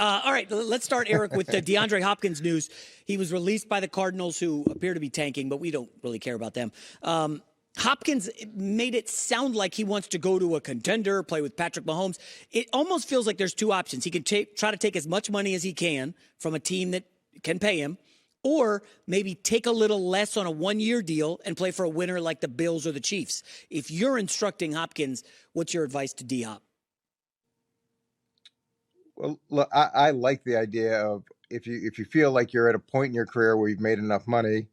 All right, let's start, Eric, with the DeAndre Hopkins news. He was released by the Cardinals, who appear to be tanking, but we don't really care about them. Hopkins made it sound like he wants to go to a contender, play with Patrick Mahomes. It almost feels like there's two options. He can try to take as much money as he can from a team that can pay him, or maybe take a little less on a one-year deal and play for a winner like the Bills or the Chiefs. If you're instructing Hopkins, what's your advice to D-Hop? Well, look, I like the idea of if you feel like you're at a point in your career where you've made enough money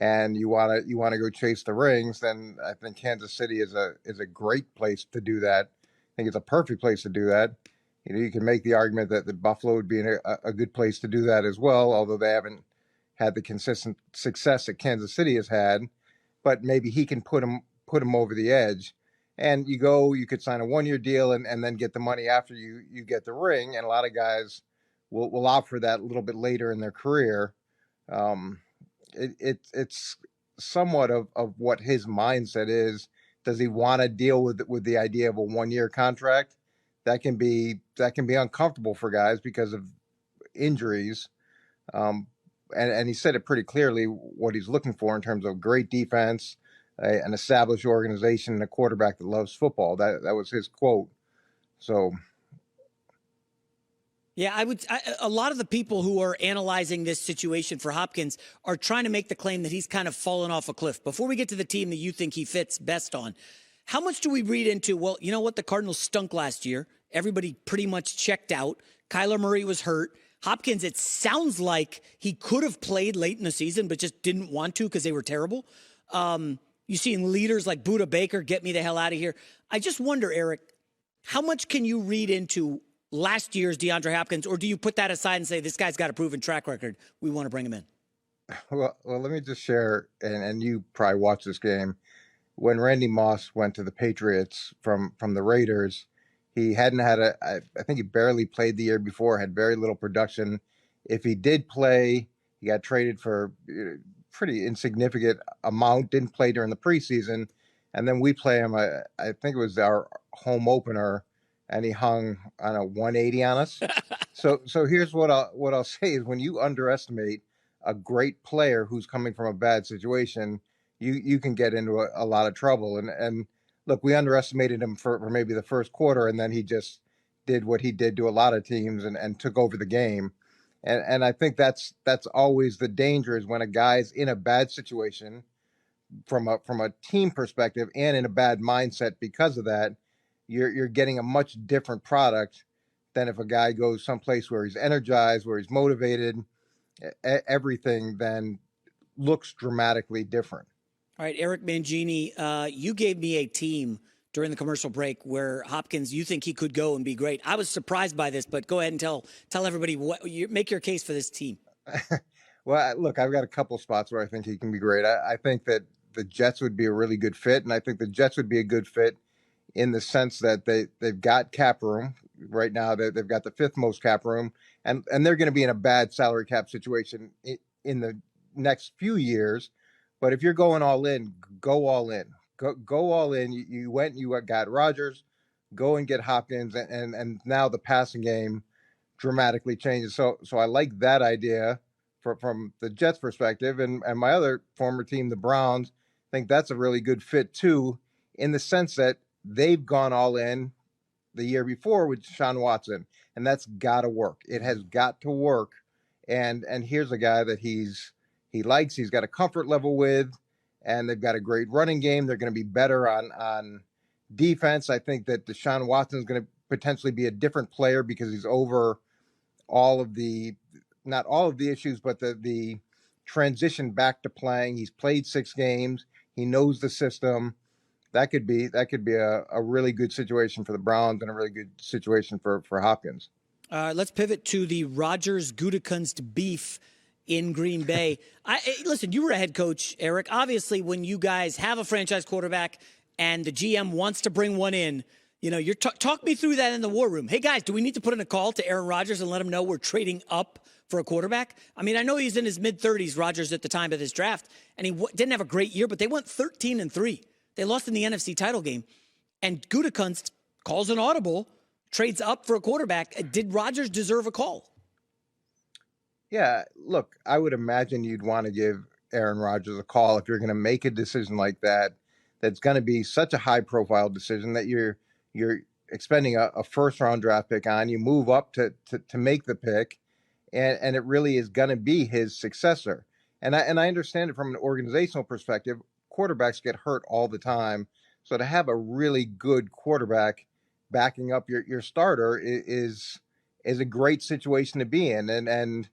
and you wanna go chase the rings, then I think Kansas City is a great place to do that. I think it's a perfect place to do that. You can make the argument that the Buffalo would be a good place to do that as well, although they haven't had the consistent success that Kansas City has had. But maybe he can put him over the edge. And you could sign a one-year deal and then get the money after you get the ring. And a lot of guys will opt for that a little bit later in their career. It's somewhat of what his mindset is. Does he want to deal with the idea of a one-year contract? That can be uncomfortable for guys because of injuries. And he said it pretty clearly what he's looking for in terms of great defense, an established organization, and a quarterback that loves football. That was his quote. So, yeah, a lot of the people who are analyzing this situation for Hopkins are trying to make the claim that he's kind of fallen off a cliff. Before we get to the team that you think he fits best on, how much do we read into, well, you know what, the Cardinals stunk last year. Everybody pretty much checked out. Kyler Murray was hurt. Hopkins, it sounds like he could have played late in the season, but just didn't want to because they were terrible. You seen leaders like Budda Baker, get me the hell out of here. I just wonder, Eric, how much can you read into last year's DeAndre Hopkins, or do you put that aside and say, this guy's got a proven track record, we want to bring him in? Well, let me just share, and you probably watched this game. When Randy Moss went to the Patriots from the Raiders, he hadn't had I think he barely played the year before, had very little production. If he did play, he got traded for pretty insignificant amount, didn't play during the preseason. And then we play him, I think it was our home opener, and he hung on a 180 on us. So here's what I'll say is, when you underestimate a great player who's coming from a bad situation, you can get into a lot of trouble. And look, we underestimated him for maybe the first quarter, and then he just did what he did to a lot of teams and took over the game. And I think that's always the danger, is when a guy's in a bad situation from a team perspective and in a bad mindset because of that, you're getting a much different product than if a guy goes someplace where he's energized, where he's motivated. Everything then looks dramatically different. All right, Eric Mangini, you gave me a team during the commercial break where Hopkins, you think he could go and be great. I was surprised by this, but go ahead and tell everybody make your case for this team. Well, look, I've got a couple spots where I think he can be great. I think that the Jets would be a really good fit, and I think the Jets would be a good fit in the sense that they've got cap room right now. They've got the fifth most cap room, and they're going to be in a bad salary cap situation in the next few years. But if you're going all in, go all in. Go all in. You got Rodgers, go and get Hopkins, and now the passing game dramatically changes. So I like that idea from the Jets' perspective, and my other former team, the Browns, think that's a really good fit too, in the sense that they've gone all in the year before with Deshaun Watson, and that's got to work. It has got to work. And here's a guy that he likes, he's got a comfort level with, and they've got a great running game. They're going to be better on defense. I think that Deshaun Watson is going to potentially be a different player because he's over not all of the issues, but the transition back to playing. He's played 6 games. He knows the system. That could be a really good situation for the Browns and a really good situation for Hopkins. Let's pivot to the Rodgers-Gutekunst beef in Green Bay. Listen, you were a head coach, Eric. Obviously, when you guys have a franchise quarterback and the GM wants to bring one in, you're talk me through that in the war room. Hey, guys, do we need to put in a call to Aaron Rodgers and let him know we're trading up for a quarterback? I mean, I know he's in his mid-30s, Rodgers, at the time of his draft, and he didn't have a great year, but they went 13-3. They lost in the NFC title game. And Gutekunst calls an audible trades up for a quarterback. Did Rodgers deserve a call? Yeah, look, I would imagine you'd want to give Aaron Rodgers a call if you're going to make a decision like that. That's going to be such a high-profile decision that you're expending a first-round draft pick on. You move up to make the pick, and it really is going to be his successor. And I understand it from an organizational perspective. Quarterbacks get hurt all the time, so to have a really good quarterback backing up your starter is a great situation to be in. And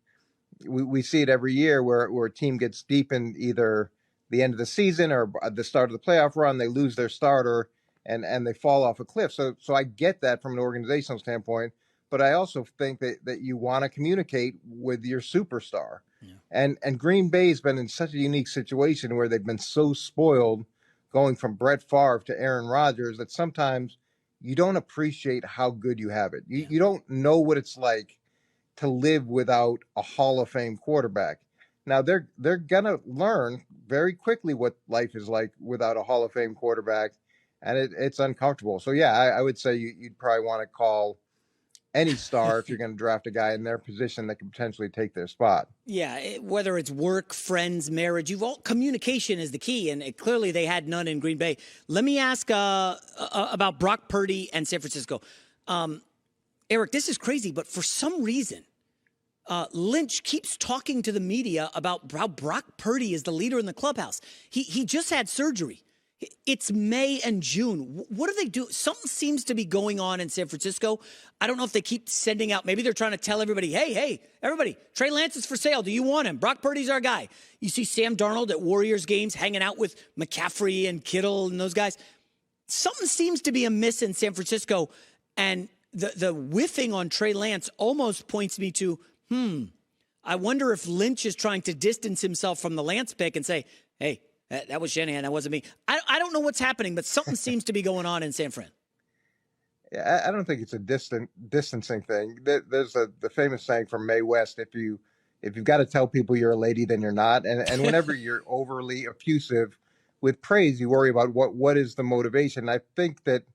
we see it every year where a team gets deep in either the end of the season or the start of the playoff run, they lose their starter and they fall off a cliff. So I get that from an organizational standpoint, but I also think that you want to communicate with your superstar. Yeah. And Green Bay's been in such a unique situation where they've been so spoiled going from Brett Favre to Aaron Rodgers that sometimes you don't appreciate how good you have it. You don't know what it's like to live without a Hall of Fame quarterback. Now they're gonna learn very quickly what life is like without a Hall of Fame quarterback, and it's uncomfortable. So yeah, I would say you'd probably want to call any star if you're going to draft a guy in their position that could potentially take their spot. Yeah, whether it's work, friends, marriage, communication is the key, and clearly they had none in Green Bay. Let me ask about Brock Purdy and San Francisco. Eric, this is crazy, but for some reason, Lynch keeps talking to the media about how Brock Purdy is the leader in the clubhouse. He just had surgery. It's May and June. What do they do? Something seems to be going on in San Francisco. I don't know if they keep sending out. Maybe they're trying to tell everybody, hey, everybody, Trey Lance is for sale. Do you want him? Brock Purdy's our guy. You see Sam Darnold at Warriors games hanging out with McCaffrey and Kittle and those guys. Something seems to be amiss in San Francisco. And the whiffing on Trey Lance almost points me to, I wonder if Lynch is trying to distance himself from the Lance pick and say, hey, that was Shanahan. That wasn't me. I don't know what's happening, but something seems to be going on in San Fran. Yeah, I don't think it's a distancing thing. There's the famous saying from Mae West: if you've got to tell people you're a lady, then you're not. And whenever you're overly effusive with praise, you worry about what is the motivation. I think that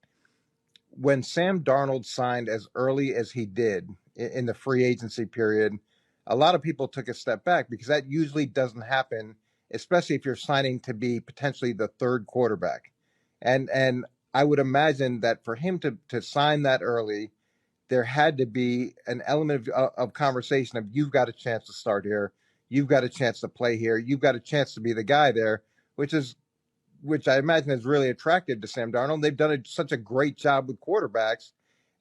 when Sam Darnold signed as early as he did in the free agency period, a lot of people took a step back because that usually doesn't happen, especially if you're signing to be potentially the third quarterback. And I would imagine that for him to sign that early, there had to be an element of conversation of, you've got a chance to start here. You've got a chance to play here. You've got a chance to be the guy there, which I imagine is really attractive to Sam Darnold. They've done such a great job with quarterbacks.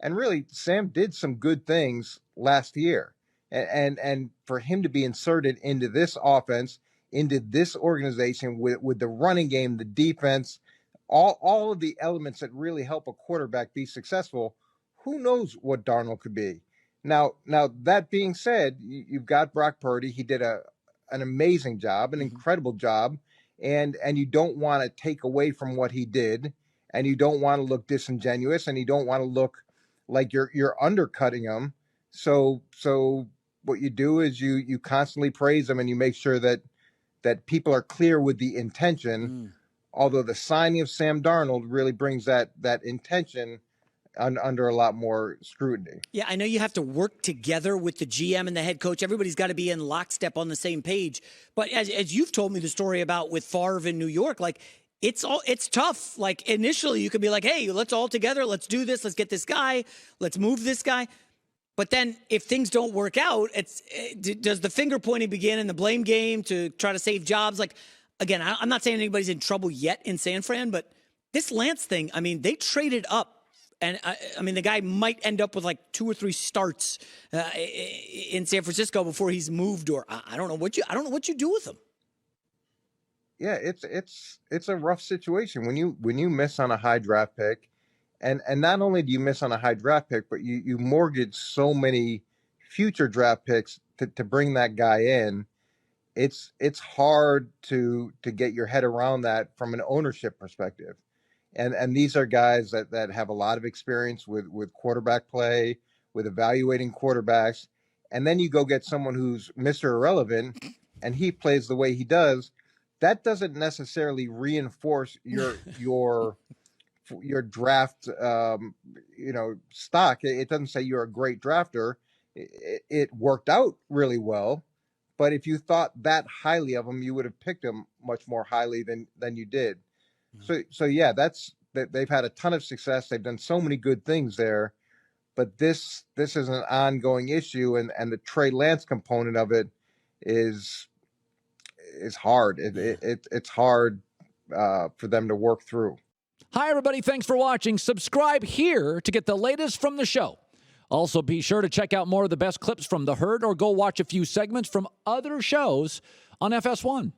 And really, Sam did some good things last year. And for him to be inserted into this offense, into this organization with the running game, the defense, all of the elements that really help a quarterback be successful, who knows what Darnold could be. Now that being said, you've got Brock Purdy. He did an amazing job, an incredible job, and you don't want to take away from what he did, and you don't want to look disingenuous, and you don't want to look like you're undercutting him. So what you do is you constantly praise him, and you make sure that people are clear with the intention, although the signing of Sam Darnold really brings that intention under a lot more scrutiny. Yeah, I know you have to work together with the GM and the head coach. Everybody's got to be in lockstep on the same page. But as you've told me the story about with Favre in New York, like it's dough. Like initially you could be like, hey, let's all together, let's do this, let's get this guy, let's move this guy. But then if things don't work out, does the finger pointing begin in the blame game to try to save jobs? Like, again, I'm not saying anybody's in trouble yet in San Fran, but this Lance thing, I mean, they traded up. And I mean, the guy might end up with like 2 or 3 starts in San Francisco before he's moved, or I don't know what you do with him. Yeah, it's a rough situation when you miss on a high draft pick. And not only do you miss on a high draft pick, but you mortgage so many future draft picks to bring that guy in. It's hard to get your head around that from an ownership perspective. And these are guys that have a lot of experience with quarterback play, with evaluating quarterbacks. And then you go get someone who's Mr. Irrelevant and he plays the way he does. That doesn't necessarily reinforce your your draft, stock. It doesn't say you're a great drafter. It worked out really well, but if you thought that highly of him, you would have picked him much more highly than you did. So yeah, they've had a ton of success. They've done so many good things there, but this is an ongoing issue, and the Trey Lance component of it is hard. It's hard for them to work through. Hi, everybody. Thanks for watching. Subscribe here to get the latest from the show. Also, be sure to check out more of the best clips from The Herd or go watch a few segments from other shows on FS1.